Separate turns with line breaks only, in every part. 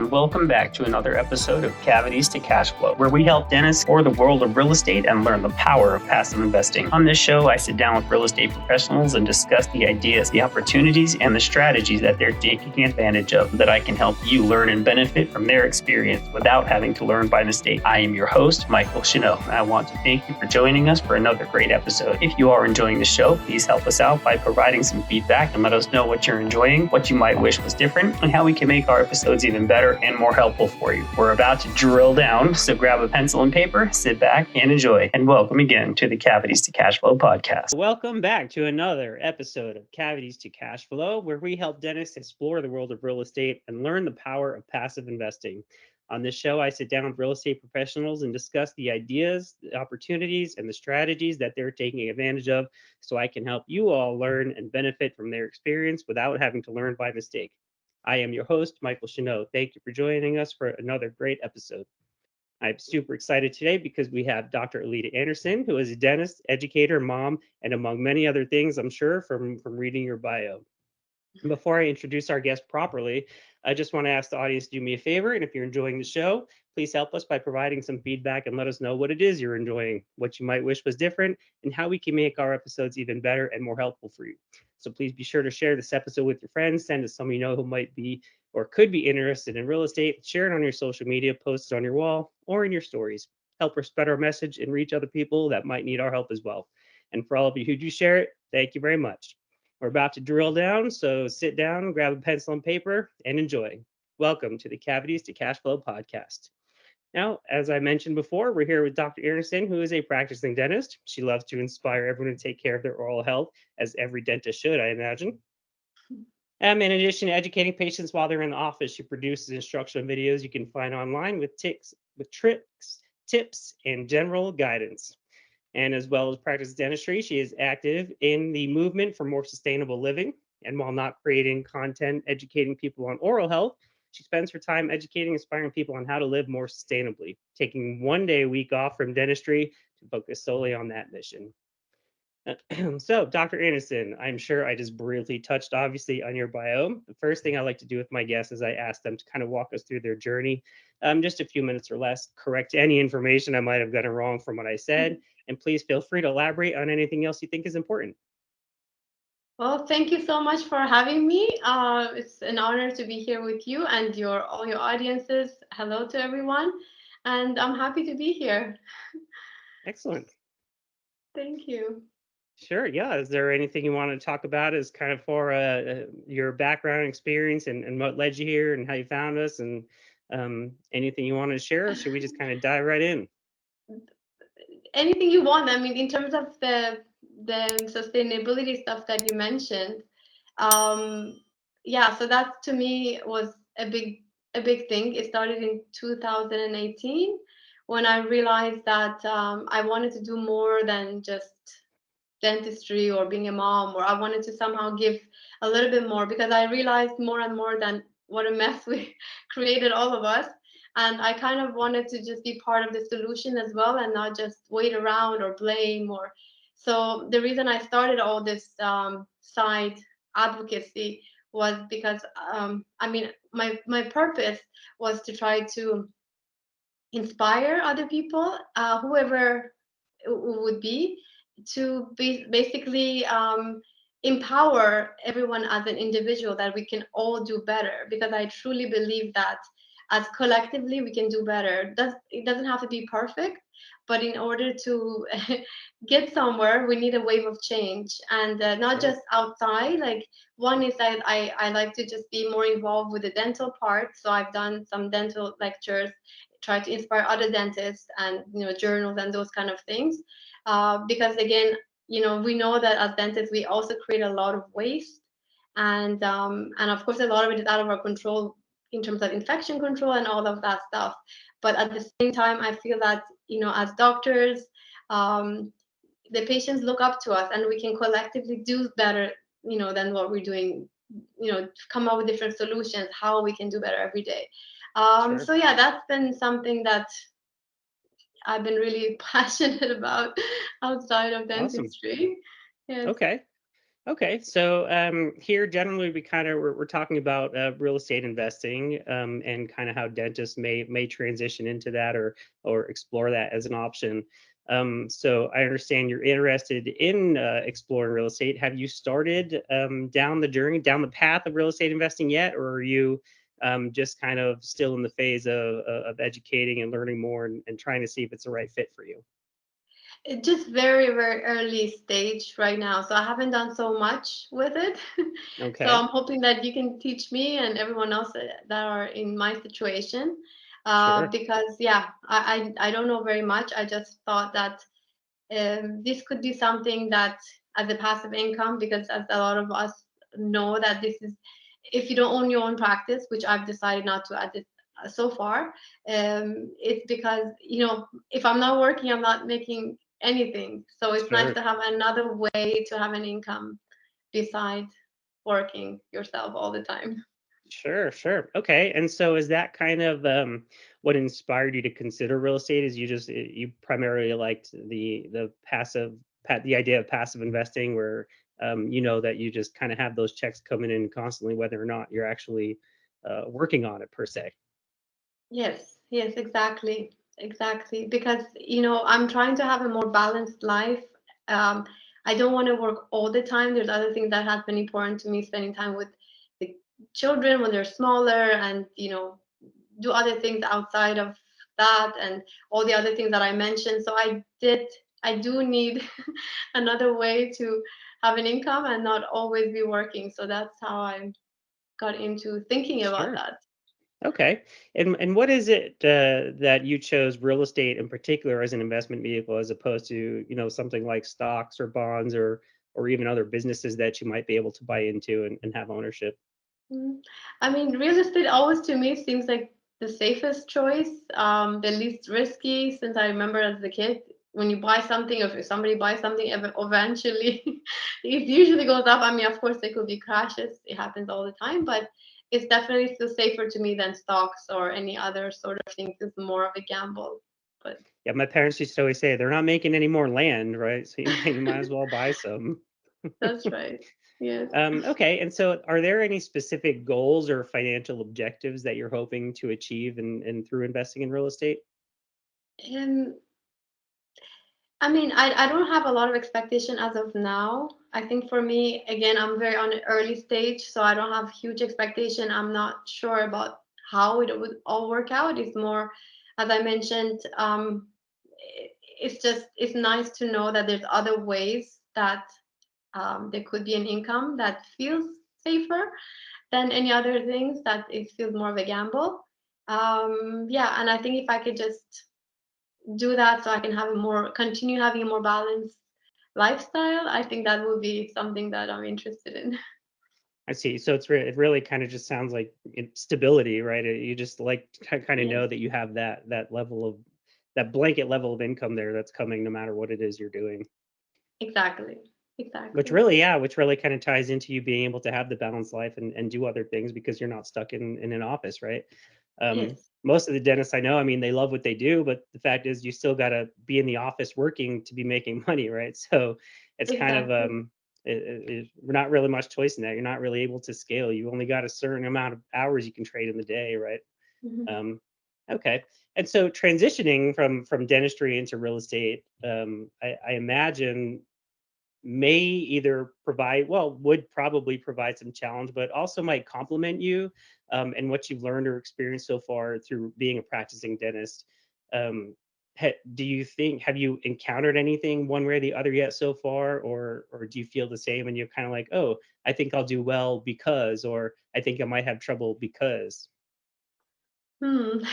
and welcome back to another episode of Cavities to Cash Flow, where we help dentists explore the world of real estate and learn the power of passive investing. On this show, I sit down with real estate professionals and discuss the ideas, the opportunities, and the strategies that they're taking advantage of, that I can help you learn and benefit from their experience without having to learn by mistake. I am your host, Michael Chanel, and I want to thank you for joining us for another great episode. If you are enjoying the show, please help us out by providing some feedback and let us know what you're enjoying, what you might wish was different, and how we can make our episodes even better and more helpful for you. We're about to drill down, so grab a pencil and paper, sit back, and enjoy. And welcome again to the Cavities to Cash Flow podcast. Welcome back to another episode of Cavities to Cash Flow, where we help dentists explore the world of real estate and learn the power of passive investing. On this show, I sit down with real estate professionals and discuss the ideas, the opportunities, and the strategies that they're taking advantage of, so I can help you all learn and benefit from their experience without having to learn by mistake. I am your host, Michael Chanel. Thank you for joining us for another great episode. I'm super excited today because we have Dr. Alida Andersen, who is a dentist, educator, mom, and among many other things, I'm sure, from reading your bio. Before I introduce our guest properly, I just want to ask the audience to do me a favor. And if you're enjoying the show, please help us by providing some feedback and let us know what it is you're enjoying, what you might wish was different, and how we can make our episodes even better and more helpful for you. So please be sure to share this episode with your friends, send it to someone you know who might be or could be interested in real estate, share it on your social media, post it on your wall or in your stories. Help us spread our message and reach other people that might need our help as well. And for all of you who do share it, thank you very much. We're about to drill down, so sit down, grab a pencil and paper, and enjoy. Welcome to the Cavities to Cash Flow podcast. Now, as I mentioned before, we're here with Dr. Andersen, who is a practicing dentist. She loves to inspire everyone to take care of their oral health, as every dentist should, I imagine. In addition to educating patients while they're in the office, she produces instructional videos you can find online with tricks, tips, and general guidance. And as well as practice dentistry, she is active in the movement for more sustainable living. And while not creating content educating people on oral health, she spends her time educating, inspiring people on how to live more sustainably, taking one day a week off from dentistry to focus solely on that mission. So, Dr. Andersen, I'm sure I just briefly touched, obviously, on your bio. The first thing I like to do with my guests is I ask them to kind of walk us through their journey, just a few minutes or less, correct any information I might have gotten wrong from what I said, and please feel free to elaborate on anything else you think is important.
Well, thank you so much for having me. It's an honor to be here with you and all your audiences. Hello to everyone, and I'm happy to be here.
Excellent.
Thank you.
Sure. Yeah. Is there anything you want to talk about as kind of for your background experience and what led you here and how you found us, and anything you want to share? Or should we just kind of dive right in?
Anything you want. I mean, in terms of the sustainability stuff that you mentioned, yeah. So that to me was a big thing. It started in 2018 when I realized that I wanted to do more than just dentistry or being a mom, or I wanted to somehow give a little bit more, because I realized more and more than what a mess we created, all of us. And I kind of wanted to just be part of the solution as well and not just wait around or blame. Or so the reason I started all this side advocacy was because I mean, my purpose was to try to inspire other people, whoever it would be, to be basically empower everyone as an individual, that we can all do better, because I truly believe that as collectively we can do better. It doesn't have to be perfect, but in order to get somewhere, we need a wave of change, and not
Sure.
just outside. Like, one is that I like to just be more involved with the dental part, so I've done some dental lectures, try to inspire other dentists, and journals and those kind of things, because again, we know that as dentists we also create a lot of waste, and of course a lot of it is out of our control in terms of infection control and all of that stuff. But at the same time, I feel that as doctors, um, the patients look up to us, and we can collectively do better than what we're doing, come up with different solutions, how we can do better every day.
Sure.
So yeah, that's been something that I've been really passionate about outside of
Awesome.
dentistry. Yes.
Okay. Okay, so here generally we kind of we're talking about real estate investing and kind of how dentists may transition into that or explore that as an option. So I understand you're interested in exploring real estate. Have you started down the journey, down the path of real estate investing yet, or are you just kind of still in the phase of educating and learning more and trying to see if it's the right fit for you?
It's just very, very early stage right now, so I haven't done so much with it. So
Okay,
I'm hoping that you can teach me and everyone else that are in my situation,
sure,
because yeah, I don't know very much. I just thought that this could be something that as a passive income, because as a lot of us know that this is, if you don't own your own practice, which I've decided not to at this so far, it's because if I'm not working, I'm not making anything. So it's nice
sure.
to have another way to have an income besides working yourself all the time.
Sure, sure. Okay. And so is that kind of what inspired you to consider real estate? Is you just you primarily liked the the idea of passive investing where you know that you just kind of have those checks coming in constantly whether or not you're actually working on it per se.
Yes, yes, exactly. Exactly. Because, I'm trying to have a more balanced life. Um, I don't want to work all the time. There's other things that have been important to me, spending time with the children when they're smaller and, do other things outside of that and all the other things that I mentioned. So I do need another way to have an income and not always be working. So that's how I got into thinking about
Sure.
that.
Okay. And what is it that you chose real estate in particular as an investment vehicle as opposed to, something like stocks or bonds or even other businesses that you might be able to buy into and have ownership?
Mm. I mean, real estate always to me seems like the safest choice, the least risky. Since I remember as a kid, when you buy something, or if somebody buys something, eventually it usually goes up. I mean, of course, there could be crashes. It happens all the time, but it's definitely still safer to me than stocks or any other sort of thing. It's more of a gamble. But
Yeah, my parents used to always say they're not making any more land, right? So you might as well buy some.
that's right. Yes.
Okay, and so are there any specific goals or financial objectives that you're hoping to achieve and through investing in real estate?
Um, I mean, I don't have a lot of expectation as of now. I think for me, again, I'm very on an early stage, so I don't have huge expectation. I'm not sure about how it would all work out. It's more, as I mentioned, it's nice to know that there's other ways that there could be an income that feels safer than any other things, that it feels more of a gamble. Yeah, and I think if I could just do that so I can have a more continue having a more balanced lifestyle, I think that would be something that I'm interested in.
I see. So it really kind of just sounds like stability, right? You just like to kind of
Yes,
know that you have that level of that blanket level of income there that's coming no matter what it is you're doing.
exactly. Exactly.
Which really kind of ties into you being able to have the balanced life and do other things because you're not stuck in an office, right?
Yes,
Most of the dentists I know, I mean, they love what they do, but the fact is you still got to be in the office working to be making money, right? So it's kind of,
exactly.
we're not really much choice in that. You're not really able to scale. You only got a certain amount of hours you can trade in the day, right?
Mhm.
Um, okay. And so transitioning from dentistry into real estate, I imagine may either provide well would probably provide some challenge but also might complement you and what you've learned or experienced so far through being a practicing dentist. Do you think have you encountered anything one way or the other yet so far or do you feel the same and you're kind of like, oh, I think I'll do well because, or I think I might have trouble because?
Hmm.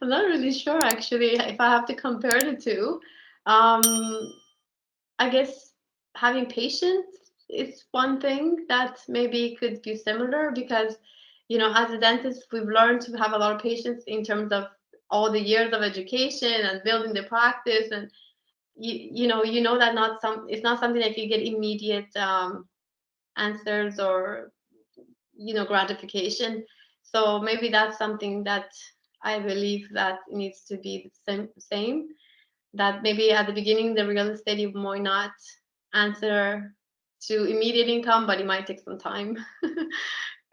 I'm not really sure actually if I have to compare the two. Um, I guess having patience is one thing that maybe could be similar because, as a dentist, we've learned to have a lot of patience in terms of all the years of education and building the practice, and you know that not some it's not something that you get immediate answers or gratification. So maybe that's something that I believe that needs to be the same, that maybe at the beginning the real estate you might not answer to immediate income, but it might take some time.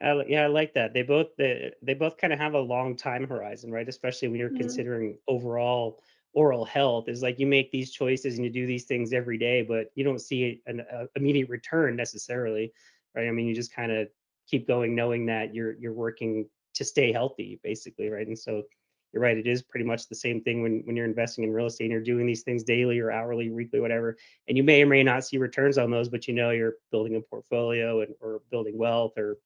Yeah, I like that. They both kind of have a long time horizon, right? Especially when you're
Mm,
considering overall oral health. Is like you make these choices and you do these things every day, but you don't see an immediate return necessarily, right? I mean, you just kind of keep going, knowing that you're working to stay healthy, basically, right? And so you're right. It is pretty much the same thing when you're investing in real estate and you're doing these things daily or hourly, weekly, whatever. And you may or may not see returns on those, but you know you're building a portfolio and or building wealth or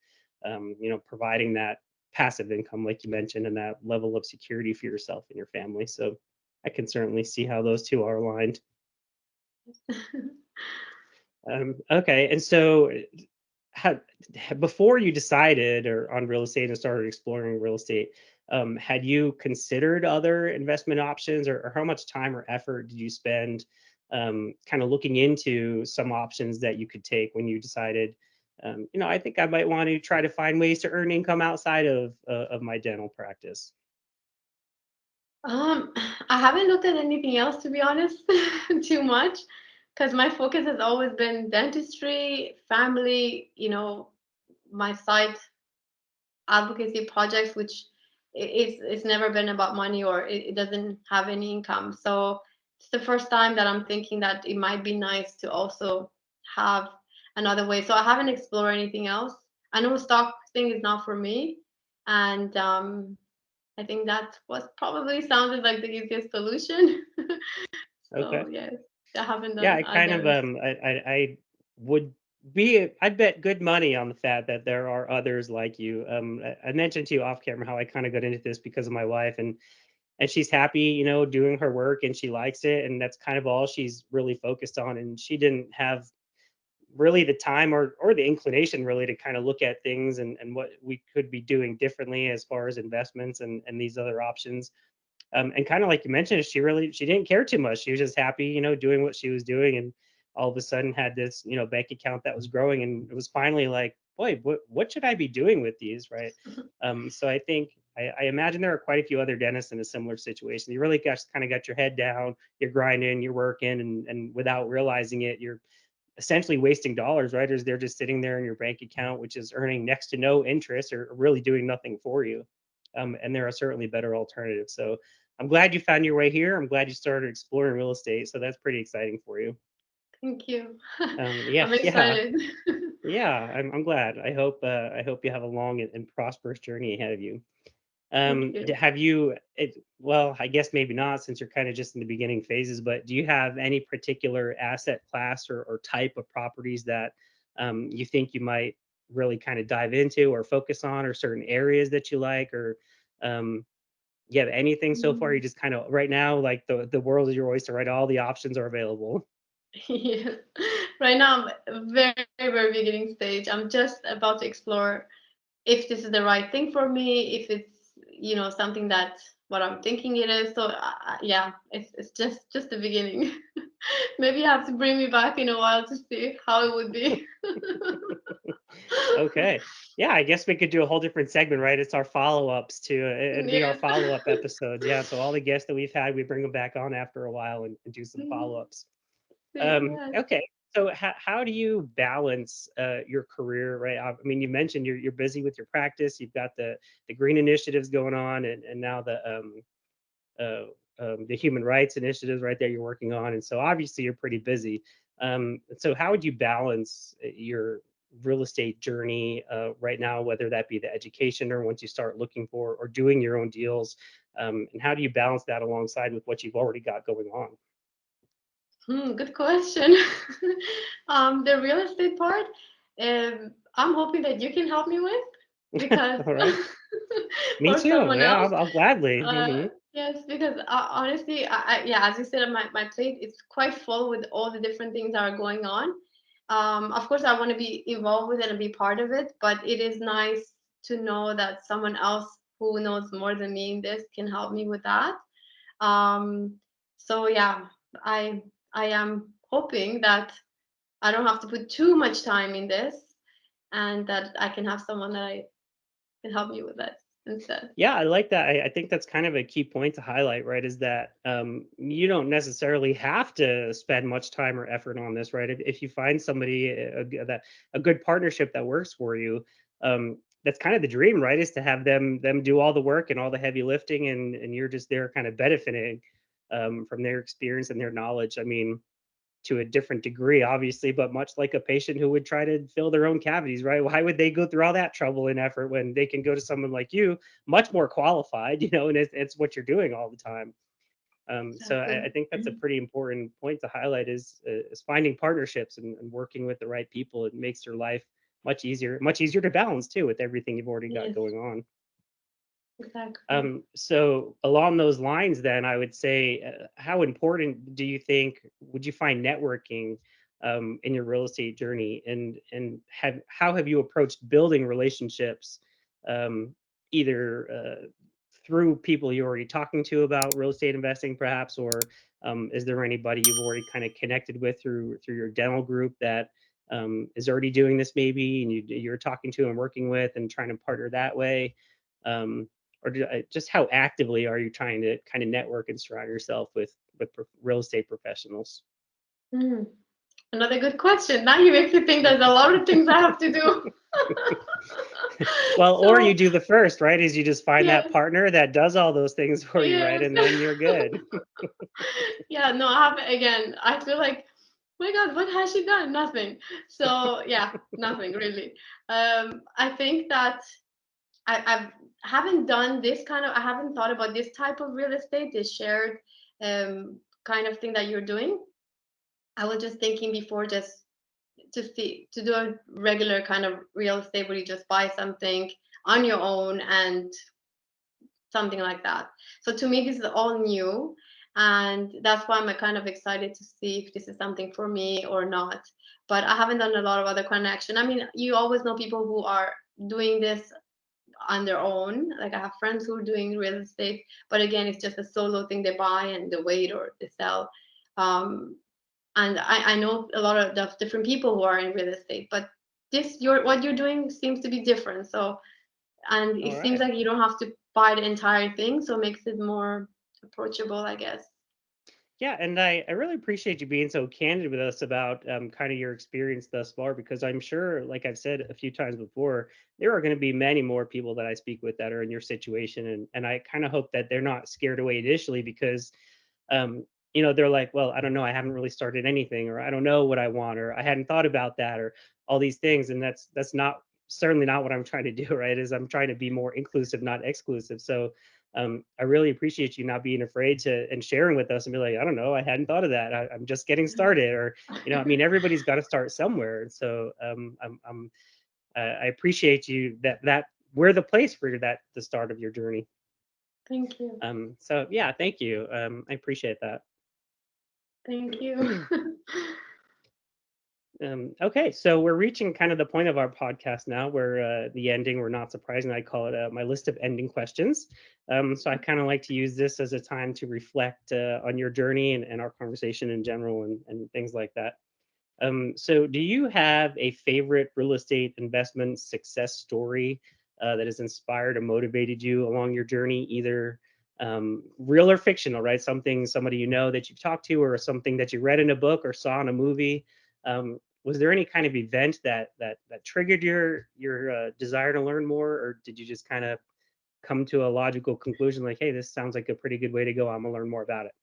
providing that passive income, like you mentioned, and that level of security for yourself and your family. So I can certainly see how those two are aligned. Okay, and so had before you decided or on real estate and started exploring real estate, had you considered other investment options, or how much time or effort did you spend kind of looking into some options that you could take when you decided, I think I might want to try to find ways to earn income outside of my dental practice.
Um, I haven't looked at anything else to be honest, too much, because my focus has always been dentistry, family, my side advocacy projects, which it's never been about money or it doesn't have any income. So it's the first time that I'm thinking that it might be nice to also have another way. So I haven't explored anything else. I know stock thing is not for me, and I think that was probably sounded like the easiest solution.
Okay.
So yes, I haven't
Yeah,
done
I kind of
others.
I would be I bet good money on the fact that there are others like you. I mentioned to you off camera how I kind of got into this because of my wife, and she's happy, doing her work and she likes it, and that's kind of all she's really focused on. And she didn't have really the time or the inclination really to kind of look at things and what we could be doing differently as far as investments and these other options. And kind of like you mentioned, she didn't care too much. She was just happy, doing what she was doing, and all of a sudden had this, bank account that was growing, and it was finally like, boy, what should I be doing with these, right? So I think I imagine there are quite a few other dentists in a similar situation. You really got kind of got your head down, you're grinding, you're working, and without realizing it, you're essentially wasting dollars, right? As they're just sitting there in your bank account, which is earning next to no interest or really doing nothing for you. And there are certainly better alternatives. So I'm glad you found your way here. I'm glad you started exploring real estate. So that's pretty exciting for you.
Thank you.
Yeah,
I'm
yeah,
excited.
yeah. I'm glad. I hope you have a long and prosperous journey ahead of you.
Thank you.
Have you? Well, I guess maybe not, since you're kind of just in the beginning phases. But do you have any particular asset class or type of properties that you think you might really kind of dive into or focus on, or certain areas that you like, or um, you have anything so far? You
Mm.
just kind of right now, like the world is your oyster, right? All the options are available.
Yeah. Right now, I'm very, very beginning stage. I'm just about to explore if this is the right thing for me, if it's, something that what I'm thinking it is. So yeah, it's just the beginning. Maybe you have to bring me back in a while to see how it would be.
Okay. Yeah, I guess we could do a whole different segment, right? It's our follow-ups to it'd be our
Yes.
follow-up episodes. Yeah, so all the guests that we've had, we bring them back on after a while and do some
Mm,
follow-ups.
yes.
Okay. So how do you balance your career, right? I mean, you mentioned you're busy with your practice. You've got the green initiatives going on, and now uh, the human rights initiatives right there you're working on, and so obviously you're pretty busy. So how would you balance your real estate journey right now, whether that be the education or once you start looking for or doing your own deals, and how do you balance that alongside with what you've already got going on?
Good question. The real estate part, I'm hoping that you can help me with because
All right, me
or
too.
someone
Yeah,
else.
I'll gladly.
Yes, because honestly, yeah, as you said, my plate is quite full with all the different things that are going on. Of course, I want to be involved with it and be part of it, but it is nice to know that someone else who knows more than me in this can help me with that. Um, so yeah, I I am hoping that I don't have to put too much time in this and that I can have someone that I can help me with that. instead.
Yeah, I like that. I think that's kind of a key point to highlight, right? Is that you don't necessarily have to spend much time or effort on this, right? If you find somebody that a good partnership that works for you, that's kind of the dream, right? Is to have them do all the work and all the heavy lifting, and you're just there, kind of benefiting from their experience and their knowledge. I mean, to a different degree, obviously, but much like a patient who would try to fill their own cavities, right? Why would they go through all that trouble and effort when they can go to someone like you, much more qualified, and it's what you're doing all the time. So I
Exactly.
think that's a pretty important point to highlight is finding partnerships and working with the right people. It makes your life much easier to balance too with everything you've already got
Yes,
going on.
exactly.
So along those lines, then I would say, how important do you think would you find networking in your real estate journey, and have how have you approached building relationships, either through people you're already talking to about real estate investing, perhaps, or is there anybody you've already kind of connected with through your dental group that is already doing this, maybe, and you're talking to and working with and trying to partner that way? Um, just how actively are you trying to kind of network and surround yourself with real estate professionals?
Mm. Another good question. Now you make me think there's a lot of things I have to do.
Well, or you
So
do the first, right? Is you just find that
yes,
partner that does all those things for you, right?
yes.
And then you're good.
Yeah, no, I have again. I feel like, oh my God, what has she done? Nothing. So yeah, nothing really. I think that I haven't done this kind of. I haven't thought about this type of real estate, this shared kind of thing that you're doing. I was just thinking before, just to do a regular kind of real estate where you just buy something on your own and something like that. So to me, this is all new, and that's why I'm kind of excited to see if this is something for me or not. But I haven't done a lot of other connection. I mean, you always know people who are doing this on their own. Like I have friends who are doing real estate, but again, it's just a solo thing. They buy and they wait or they sell. Um, and I know a lot of different people who are in real estate, but what you're doing seems to be different. So, and
All
it seems
right.
like you don't have to buy the entire thing, so it makes it more approachable, I guess.
Yeah, and I really appreciate you being so candid with us about kind of your experience thus far, because I'm sure, like I've said a few times before, there are going to be many more people that I speak with that are in your situation, and I kind of hope that they're not scared away initially because um, they're like, well, I don't know, I haven't really started anything, or I don't know what I want, or I hadn't thought about that, or all these things, and that's not certainly not what I'm trying to do, right? Is I'm trying to be more inclusive, not exclusive. So I really appreciate you not being afraid to and sharing with us and be like, I don't know, I hadn't thought of that. I'm just getting started, or I mean, everybody's got to start somewhere. And so I appreciate you that we're the place for that the start of your journey.
Thank you.
So yeah, thank you. I appreciate that.
Thank you.
Okay, so we're reaching kind of the point of our podcast now where the ending, we're not surprising. I call it my list of ending questions. So I kind of like to use this as a time to reflect on your journey and our conversation in general and things like that. So do you have a favorite real estate investment success story that has inspired or motivated you along your journey, either real or fictional, right? Somebody that you've talked to, or something that you read in a book or saw in a movie. Was there any kind of event that triggered your desire to learn more, or did you just kind of come to a logical conclusion like, hey, this sounds like a pretty good way to go. I'm gonna learn more about it.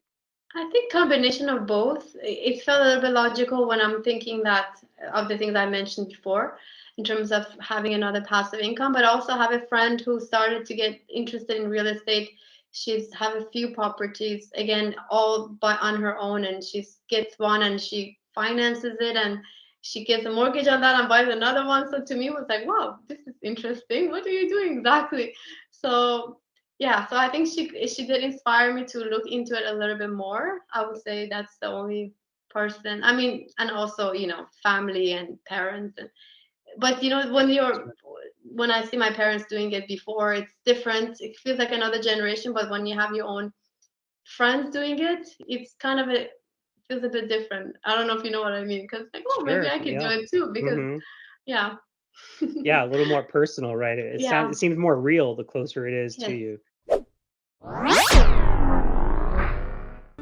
I think combination of both. It felt a little bit logical when I'm thinking that of the things I mentioned before, in terms of having another passive income, but also have a friend who started to get interested in real estate. She's have a few properties, again, all by on her own, and she gets one and she finances it, and she gets a mortgage on that and buys another one. So to me, it was like, wow, this is interesting. What are you doing exactly? So yeah, so I think she did inspire me to look into it a little bit more. I would say that's the only person. I mean, and also, family and parents. But when I see my parents doing it before, it's different. It feels like another generation. But when you have your own friends doing it, it's kind of feels a bit different. I don't know if you know what I mean. Because like, oh, maybe
Sure.
I could do
Yeah.
it too. Because
hmm
yeah.
Yeah, a little more personal, right? It
Yeah.
seems more real the closer it is to
Yes.
you.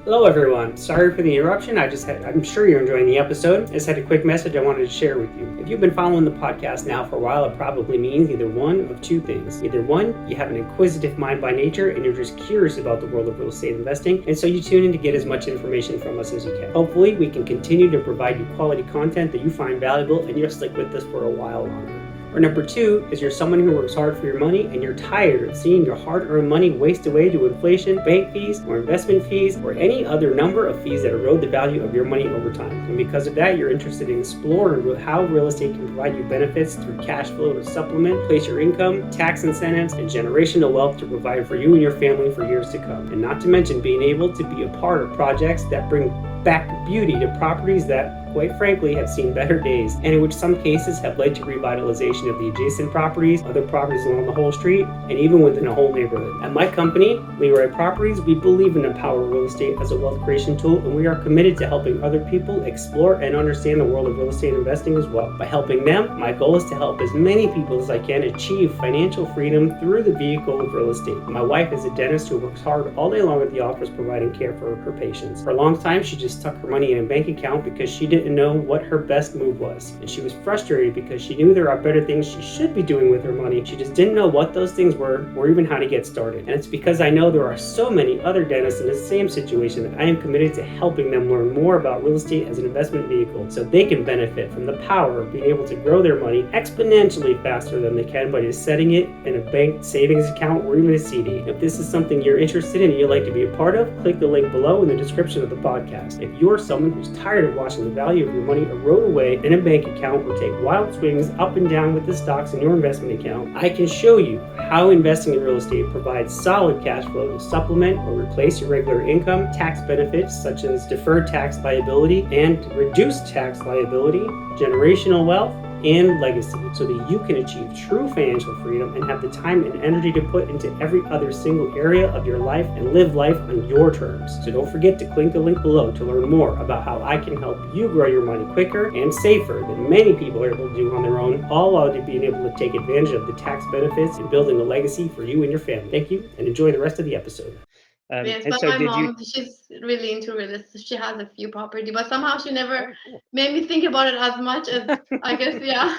Hello, everyone. Sorry for the interruption. I'm sure you're enjoying the episode. I just had a quick message I wanted to share with you. If you've been following the podcast now for a while, it probably means either one of two things. Either one, you have an inquisitive mind by nature and you're just curious about the world of real estate investing, and so you tune in to get as much information from us as you can. Hopefully, we can continue to provide you quality content that you find valuable and you'll stick with us for a while longer. Or number two is you're someone who works hard for your money and you're tired of seeing your hard-earned money waste away to inflation, bank fees, or investment fees, or any other number of fees that erode the value of your money over time. And because of that, you're interested in exploring how real estate can provide you benefits through cash flow to supplement, place your income, tax incentives, and generational wealth to provide for you and your family for years to come. And not to mention being able to be a part of projects that bring back beauty to properties that, quite frankly, have seen better days, and in which some cases have led to revitalization of the adjacent properties, other properties along the whole street, and even within a whole neighborhood. At my company, Leroy Properties, we believe in the power of real estate as a wealth creation tool, and we are committed to helping other people explore and understand the world of real estate investing as well. By helping them, my goal is to help as many people as I can achieve financial freedom through the vehicle of real estate. My wife is a dentist who works hard all day long at the office providing care for her patients. For a long time, she just stuck her money in a bank account because she didn't know what her best move was. And she was frustrated because she knew there are better things she should be doing with her money. She just didn't know what those things were or even how to get started. And it's because I know there are so many other dentists in the same situation that I am committed to helping them learn more about real estate as an investment vehicle so they can benefit from the power of being able to grow their money exponentially faster than they can by just setting it in a bank savings account or even a CD. If this is something you're interested in and you'd like to be a part of, click the link below in the description of the podcast. If you're someone who's tired of watching the value of your money erode away in a bank account or take wild swings up and down with the stocks in your investment account, I can show you how investing in real estate provides solid cash flow to supplement or replace your regular income, tax benefits such as deferred tax liability and reduced tax liability, generational wealth, and legacy, so that you can achieve true financial freedom and have the time and energy to put into every other single area of your life and live life on your terms. So don't forget to click the link below to learn more about how I can help you grow your money quicker and safer than many people are able to do on their own, all while being able to take advantage of the tax benefits and building a legacy for you and your family. Thank you, and enjoy the rest of the episode.
Yes,
And
but
so
my
did you?
mom, she's really into real estate. She has a few property, but somehow she never
Oh, cool.
made me think about it as much as I guess, yeah.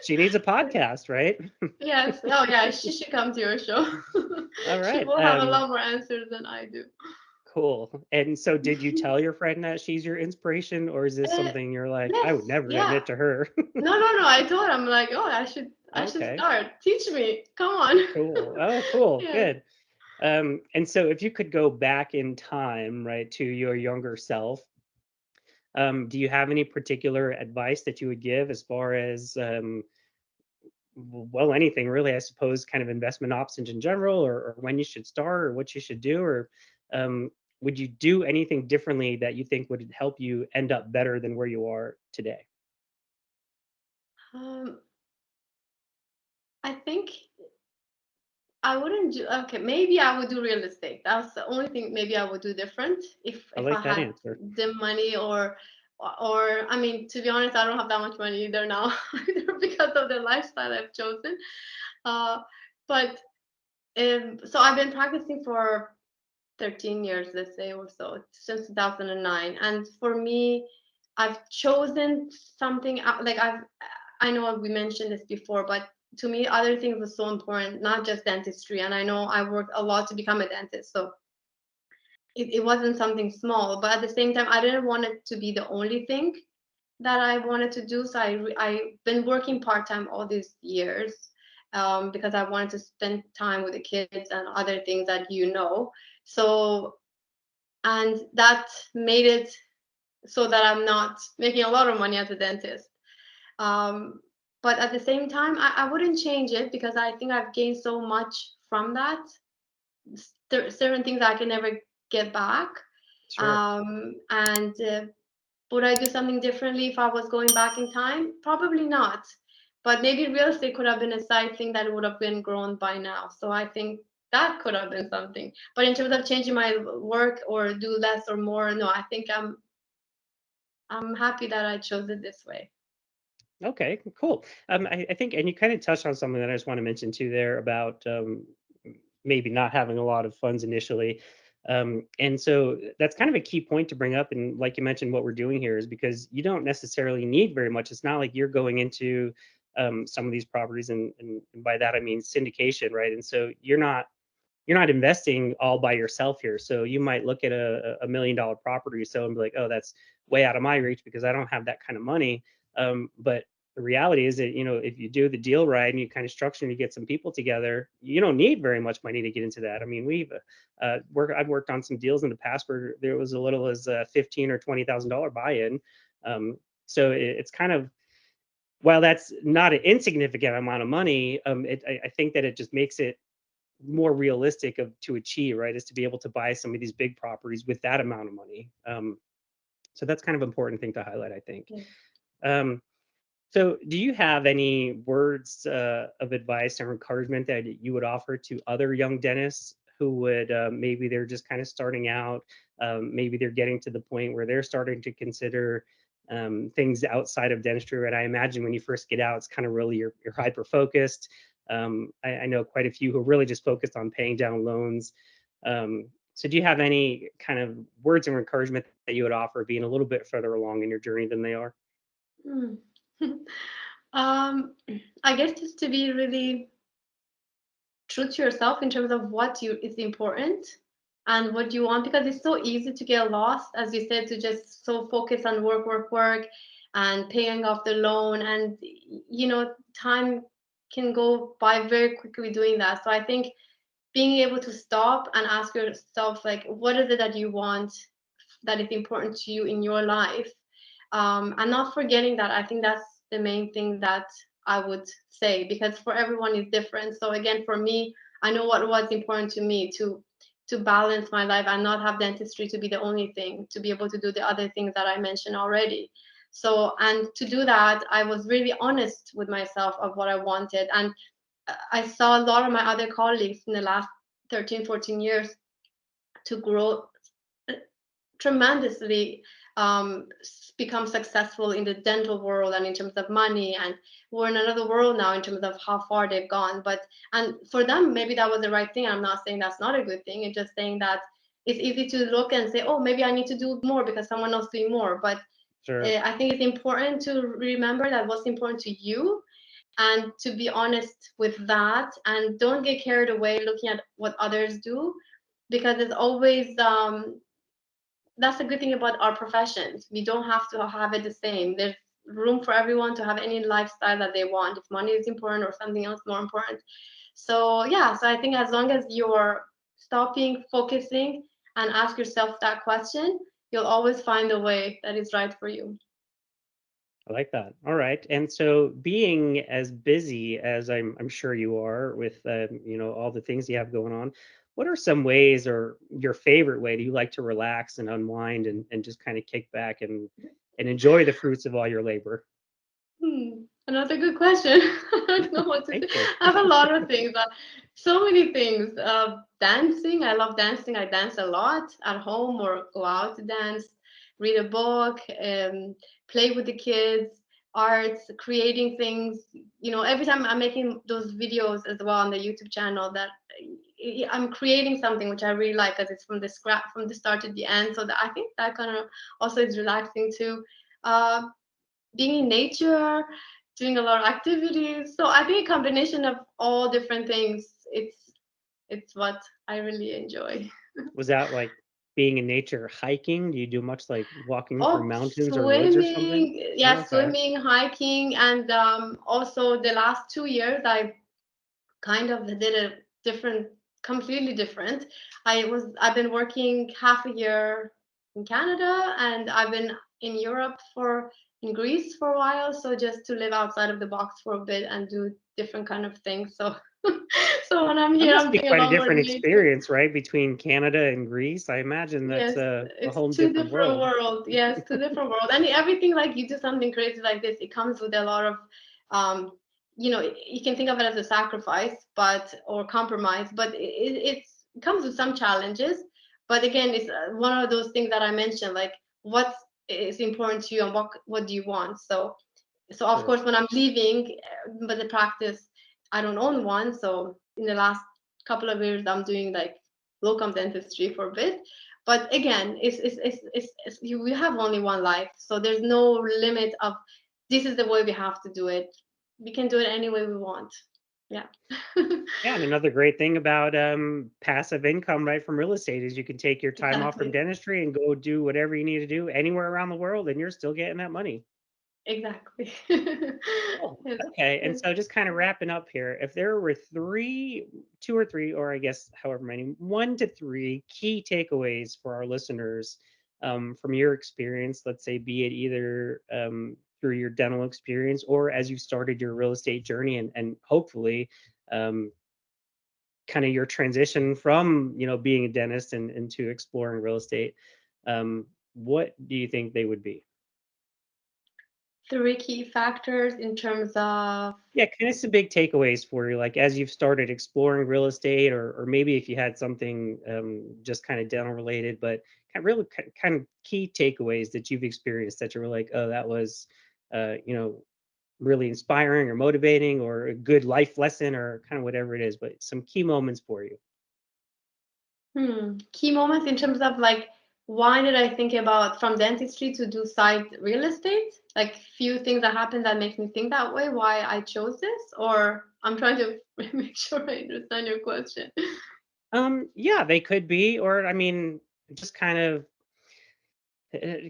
She needs a podcast, right?
Yes. Oh, yeah. She should come to your show.
All
She
right.
will have a lot more answers than I do.
Cool. And so did you tell your friend that she's your inspiration, or is this
Uh,
something you're like, I
yes.
would never
Yeah.
admit to her?
No, no, no. I told him like, oh, I should
Okay,
start. Teach me. Come on.
cool. Oh, cool.
Yes.
Good. And so if you could go back in time, right, to your younger self, do you have any particular advice that you would give as far as, well, anything really, I suppose, kind of investment options in general, or when you should start, or what you should do, or um, would you do anything differently that you think would help you end up better than where you are today?
Um, I think I wouldn't do. Okay, maybe I would do real estate. That's the only thing maybe I would do different
I
if I
like that
had
answer.
the money or I mean, to be honest, I don't have that much money either now either because of the lifestyle I've chosen. Uh, but so I've been practicing for 13 years, let's say, or so, since 2009. And for me, I've chosen something like I know we mentioned this before, but to me, other things were so important, not just dentistry. And I know I worked a lot to become a dentist. So it wasn't something small, but at the same time, I didn't want it to be the only thing that I wanted to do. So I've been working part time all these years because I wanted to spend time with the kids and other things that you know. So and that made it so that I'm not making a lot of money as a dentist. Um, but at the same time, I wouldn't change it because I think I've gained so much from that. Certain things I can never get back.
Sure.
And would I do something differently if I was going back in time? Probably not. But maybe real estate could have been a side thing that would have been grown by now. So I think that could have been something. But in terms of changing my work or do less or more, no, I think I'm happy that I chose it this way.
Okay, cool. I think, and you kind of touched on something that I just want to mention too there about maybe not having a lot of funds initially. And so that's kind of a key point to bring up. And like you mentioned, what we're doing here is because you don't necessarily need very much. It's not like you're going into some of these properties, and by that I mean syndication, right? And so you're not investing all by yourself here. So you might look at a $1 million property or so and be like, oh, that's way out of my reach because I don't have that kind of money. But the reality is that, if you do the deal right and you kind of structure and you get some people together, you don't need very much money to get into that. I mean, I've worked on some deals in the past where there was a little as $15 or $20,000 buy-in. So it's kind of, while that's not an insignificant amount of money, I think that it just makes it more realistic of to achieve, right? Is to be able to buy some of these big properties with that amount of money. So that's kind of important thing to highlight, I think.
Yes.
Um, so do you have any words of advice or encouragement that you would offer to other young dentists who would maybe they're just kind of starting out, maybe they're getting to the point where they're starting to consider things outside of dentistry, right? I imagine when you first get out, it's kind of really you're hyper focused. I know quite a few who are really just focused on paying down loans. So do you have any kind of words of encouragement that you would offer being a little bit further along in your journey than they are?
Hmm. um, I guess just to be really true to yourself in terms of what you is important and what you want, because it's so easy to get lost, as you said, to just so focus on work, work, work, and paying off the loan, and time can go by very quickly doing that. So I think being able to stop and ask yourself, like, what is it that you want, that is important to you in your life, and not forgetting that. I think that's the main thing that I would say, because for everyone is different. So again, for me, I know what was important to me, to balance my life and not have dentistry to be the only thing, to be able to do the other things that I mentioned already. So, and to do that, I was really honest with myself of what I wanted. And I saw a lot of my other colleagues in the last 13, 14 years to grow tremendously, become successful in the dental world and in terms of money, and we're in another world now in terms of how far they've gone. But and for them, maybe that was the right thing. I'm not saying that's not a good thing. It's just saying that it's easy to look and say, oh, maybe I need to do more because someone else doing more. But
Sure.
I think it's important to remember that what's important to you, and to be honest with that, and don't get carried away looking at what others do, because it's always, that's a good thing about our professions. We don't have to have it the same. There's room for everyone to have any lifestyle that they want, if money is important or something else more important. So yeah, so I think as long as you're stopping, focusing, and ask yourself that question, you'll always find a way that is right for you.
I like that. All right. And so being as busy as I'm sure you are with all the things you have going on, what are some ways or your favorite way do you like to relax and unwind and just kind of kick back and enjoy the fruits of all your labor?
Another good question. I don't know what to
Thank
say.
you.
I have a lot of things, so many things. Dancing, I love dancing. I dance a lot at home or go out to dance, read a book, play with the kids, arts, creating things. Every time I'm making those videos as well on the YouTube channel, that I'm creating something which I really like, because it's from the scrap, from the start to the end. So that I think that kind of also is relaxing too. Uh, Being in nature, doing a lot of activities. So I think a combination of all different things. It's what I really enjoy.
Was that like being in nature, hiking? Do you do much like walking through
Oh,
mountains or woods or something?
swimming, yeah,
Okay.
swimming, hiking, and also the last 2 years I kind of did a different, completely different. I've been working half a year in Canada, and I've been in Europe for in Greece for a while. So just to live outside of the box for a bit and do different kind of things. So so when I'm
That
here,
must
I'm
be
doing a
quite a
lot more
different
nature.
experience, right? Between Canada and Greece. I imagine that's
Yes,
a
it's
whole
two
different
different
world.
worlds. Yes, two different worlds. And everything, like you do something crazy like this, it comes with a lot of, um, you can think of it as a sacrifice, but or compromise, but it comes with some challenges. But again, it's one of those things that I mentioned, like what is important to you and what do you want. So So of
Sure.
course, when I'm leaving, but the practice, I don't own one. So in the last couple of years, I'm doing like locum dentistry for a bit. But again, we have only one life, so there's no limit of this is the way we have to do it. We can do it any way we want. Yeah.
Yeah, and another great thing about passive income, right, from real estate is you can take your time off from
Exactly.
dentistry and go do whatever you need to do anywhere around the world, and you're still getting that money.
Exactly.
Cool.
Yes,
Okay, and
yes.
so just kind of wrapping up here, if there were two or three, or I guess however many, 1 to 3 key takeaways for our listeners from your experience, let's say, be it either through your dental experience or as you started your real estate journey, and hopefully um, kind of your transition from being a dentist and into exploring real estate, what do you think they would be?
Three key factors in terms of,
Yeah, kind of some big takeaways for you, like as you've started exploring real estate, or maybe if you had something just kind of dental related, but kind of key takeaways that you've experienced that you were like, oh, that was, you know, really inspiring or motivating or a good life lesson or kind of whatever it is, but some key moments for you.
key moments in terms of like, why did I think about from dentistry to do side real estate? Like few things that happened that makes me think that way, why I chose this, or I'm trying to make sure I understand your question.
Yeah, they could be, or I mean, just kind of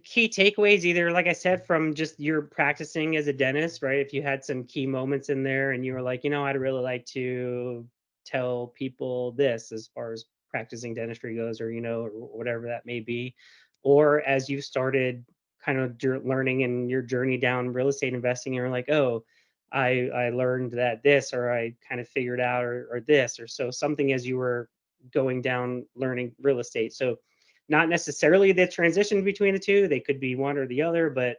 key takeaways, either like I said, from just your practicing as a dentist, right? If you had some key moments in there and you were like, I'd really like to tell people this as far as practicing dentistry goes, or or whatever that may be. Or as you started kind of learning in your journey down real estate investing, you're like, oh, I learned that this, or I kind of figured out, or this, or so something as you were going down learning real estate. So not necessarily the transition between the two. They could be one or the other, but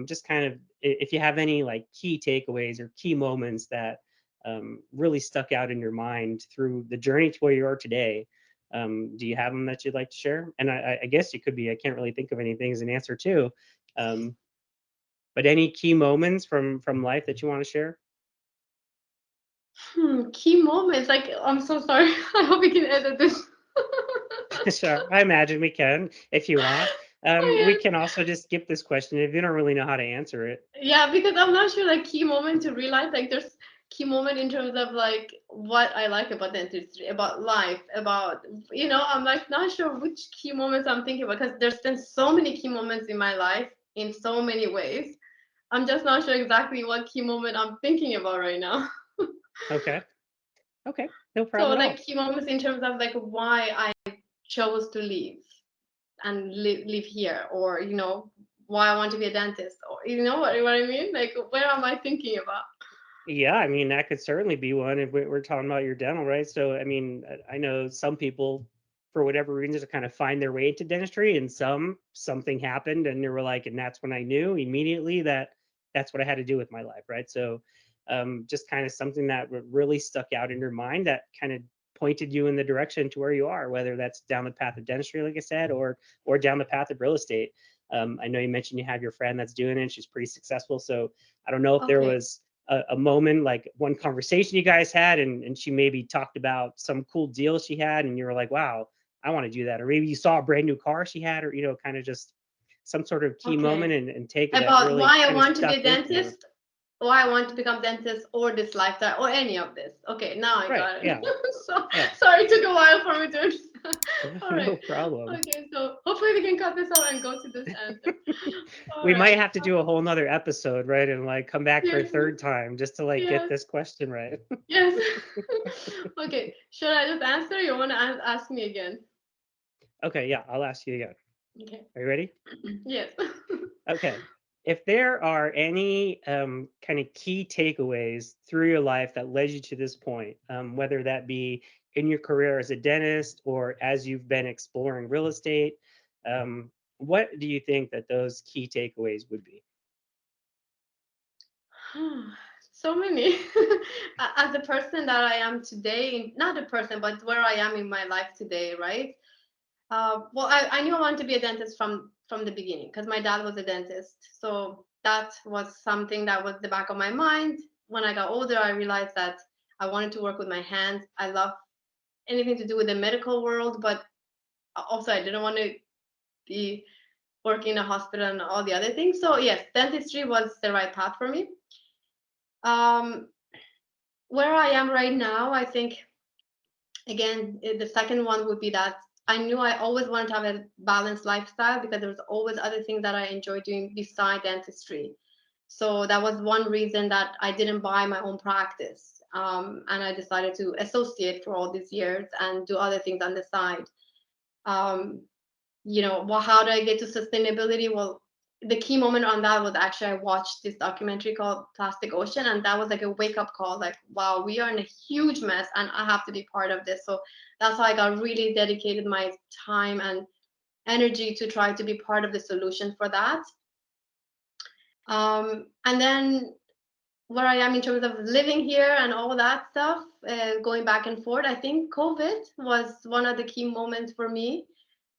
just kind of if you have any like key takeaways or key moments that really stuck out in your mind through the journey to where you are today, do you have them that you'd like to share? And I guess it could be, I can't really think of anything as an answer to, um, but any key moments from life that you want to share?
Key moments. Like, I'm so sorry. I hope we can edit this.
Sure, I imagine we can if you want. We
Yes.
can also just skip this question if you don't really know how to answer it.
Yeah, because I'm not sure like key moment to realize like there's key moment in terms of like what I like about dentistry, about life, about I'm like not sure which key moments I'm thinking about because there's been so many key moments in my life in so many ways. I'm just not sure exactly what key moment I'm thinking about right now.
Okay. Okay, no
So
problem at
like
all.
key moments in terms of like why I chose to leave and live here, or why I want to be a dentist, or what I mean, like where am I thinking about?
Yeah, I mean, that could certainly be one if we're talking about your dental, right? So, I mean, I know some people, for whatever reason, just kind of find their way into dentistry, and something happened, and they were like, and that's when I knew immediately that that's what I had to do with my life, right? So, just kind of something that really stuck out in your mind that kind of pointed you in the direction to where you are, whether that's down the path of dentistry, like I said, or down the path of real estate. I know you mentioned you have your friend that's doing it; she's pretty successful. So, I don't know if there
Okay.
was a moment, like one conversation you guys had, and she maybe talked about some cool deal she had and you were like, wow, I want to do that, or maybe you saw a brand new car she had, or kind of just some sort of key moment
Okay.
and take it that
About
really
why I
kind of
want to be
stuck
a
with you.
dentist, why I want to become dentist, or this lifestyle, or any of this. Okay, now I
Right,
got it.
yeah,
So
yeah.
sorry, it took a while for me to understand. All
No
right.
problem.
Okay, so hopefully we can cut this out and go to this answer. All
We might
right.
have to do a whole nother episode, right, and like come back for a
Yes,
third time just to like get
yes,
this question right.
yes. Okay, should I just answer? You want to ask me again?
Okay, yeah, I'll ask you again.
Okay.
Are you ready?
Yes.
Okay. If there are any kind of key takeaways through your life that led you to this point, whether that be in your career as a dentist or as you've been exploring real estate, what do you think that those key takeaways would be?
So many. As the person that I am today, not the person, but where I am in my life today, right? Well, I knew I wanted to be a dentist from the beginning because my dad was a dentist. So that was something that was the back of my mind. When I got older, I realized that I wanted to work with my hands. I love anything to do with the medical world, but also I didn't want to be working in a hospital and all the other things. So yes, dentistry was the right path for me. Um, where I am right now, I think again the second one would be that I knew I always wanted to have a balanced lifestyle because there was always other things that I enjoyed doing beside dentistry. So that was one reason that I didn't buy my own practice. And I decided to associate for all these years and do other things on the side. Um, well, how do I get to sustainability? Well, the key moment on that was actually I watched this documentary called Plastic Ocean, and that was like a wake up call. Like, wow, we are in a huge mess, and I have to be part of this. So that's how I got really dedicated my time and energy to try to be part of the solution for that. And then where I am in terms of living here and all that stuff, going back and forth, I think COVID was one of the key moments for me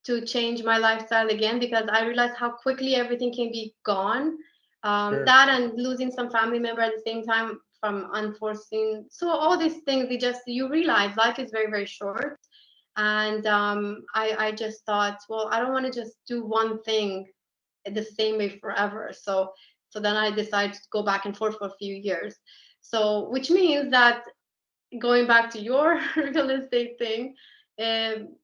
to change my lifestyle again because I realized how quickly everything can be gone.
Sure.
That and losing some family member at the same time from unforeseen. So all these things, you realize life is very very short, and I just thought, well, I don't want to just do one thing the same way forever. So then I decided to go back and forth for a few years. So which means that going back to your real estate thing, um,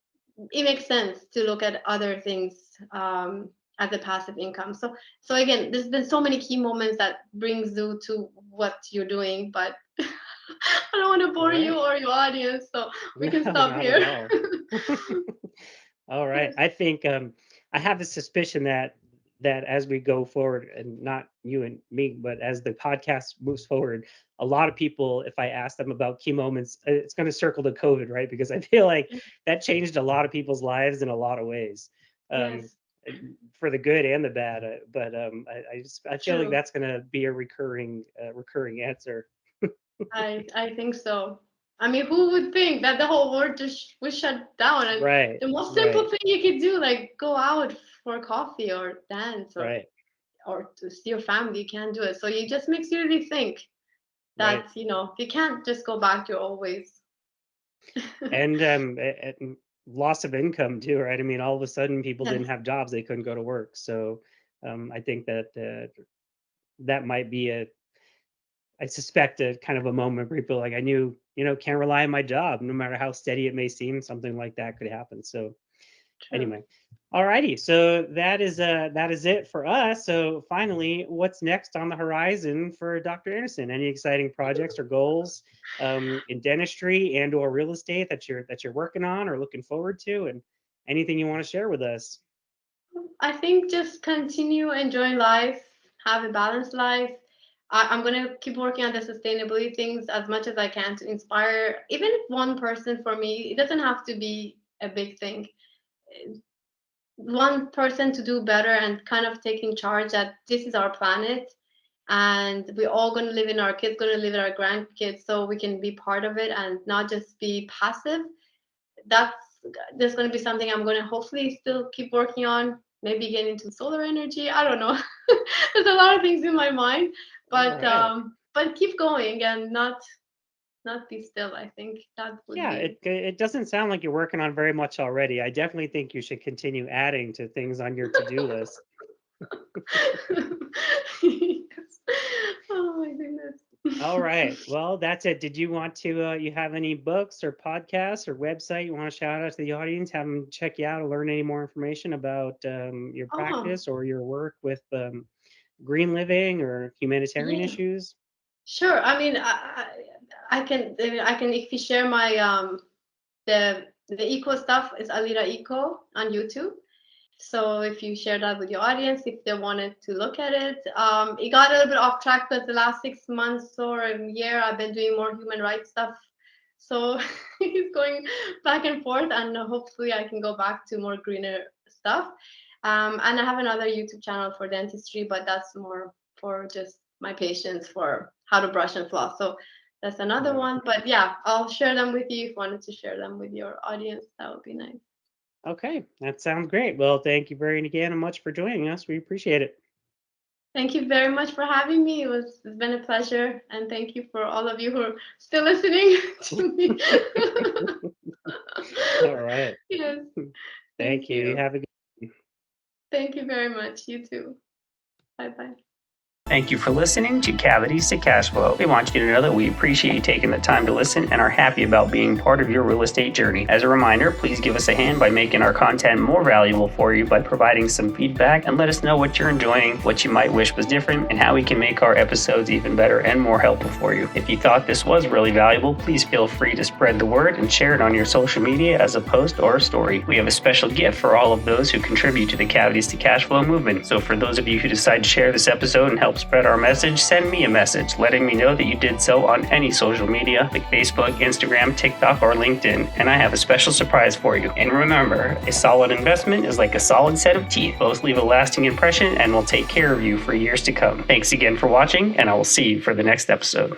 it makes sense to look at other things as a passive income. So again, there's been so many key moments that brings you to what you're doing, but I don't want to
All
bore you
right.
or your audience, so we
No,
can stop
not at
here.
all. All right. I think I have a suspicion that as we go forward, and not you and me, but as the podcast moves forward, a lot of people, if I ask them about key moments, it's going to circle to COVID, right? Because I feel like that changed a lot of people's lives in a lot of ways, um,
Yes,
for the good and the bad. But I feel like
true.
that's going to be a recurring answer.
I think so. I mean, who would think that the whole world just was shut down and
Right.
the most simple
Right.
thing you could do, like go out for coffee or dance
Right.
or to see your family, you can't do it. So it just makes you really think
Right.
that, you can't just go back to your old ways.
And loss of income too, right? I mean, all of a sudden people
Yes,
didn't have jobs, they couldn't go to work. So I think that that might be I suspect a kind of a moment where people are like, I knew, can't rely on my job, no matter how steady it may seem, something like that could happen. So
true.
anyway, all righty. So that is it for us. So finally, what's next on the horizon for Dr. Anderson? Any exciting projects or goals in dentistry and or real estate that you're working on or looking forward to, and anything you want to share with us?
I think just continue enjoying life, have a balanced life. I'm going to keep working on the sustainability things as much as I can to inspire, even if one person for me, it doesn't have to be a big thing. One person to do better and kind of taking charge that this is our planet and we're all going to live in our kids going to live in our grandkids so we can be part of it and not just be passive. That's there's going to be something I'm going to hopefully still keep working on, maybe get into solar energy, I don't know. There's a lot of things in my mind,
All right.
but keep going and not be still. I think that would
Yeah,
be
it doesn't sound like you're working on very much already. I definitely think you should continue adding to things on your to-do list.
Yes. Oh my
All right.
goodness.
Well, that's it. Did you want to, you have any books or podcasts or website you want to shout out to the audience? Have them check you out or learn any more information about your
Oh,
practice or your work with green living or humanitarian
yeah.
issues?
Sure. I mean, I can if you share my the eco stuff is Alida Eco on YouTube. So if you share that with your audience, if they wanted to look at it, it got a little bit off track because the last 6 months or a year I've been doing more human rights stuff. So it's going back and forth, and hopefully I can go back to more greener stuff. And I have another YouTube channel for dentistry, but that's more for just my patients for how to brush and floss. So that's another
Right.
one. But yeah, I'll share them with you if you wanted to share them with your audience. That would be nice.
Okay. That sounds great. Well, thank you very again much for joining us. We appreciate it.
Thank you very much for having me. It's been a pleasure, and thank you for all of you who are still listening to me.
All right.
Yes,
Thank
thank
you. You
you.
have a good.
Thank you very much. You too. Bye bye. Thank
you for listening to Cavities to Cash Flow. We want you to know that we appreciate you taking the time to listen and are happy about being part of your real estate journey. As a reminder, please give us a hand by making our content more valuable for you by providing some feedback and let us know what you're enjoying, what you might wish was different, and how we can make our episodes even better and more helpful for you. If you thought this was really valuable, please feel free to spread the word and share it on your social media as a post or a story. We have a special gift for all of those who contribute to the Cavities to Cash Flow movement. So for those of you who decide to share this episode and help spread our message, send me a message letting me know that you did so on any social media like Facebook, Instagram, TikTok, or LinkedIn, and I have a special surprise for you. And remember, a solid investment is like a solid set of teeth. Both leave a lasting impression and will take care of you for years to come. Thanks again for watching, and I will see you for the next episode.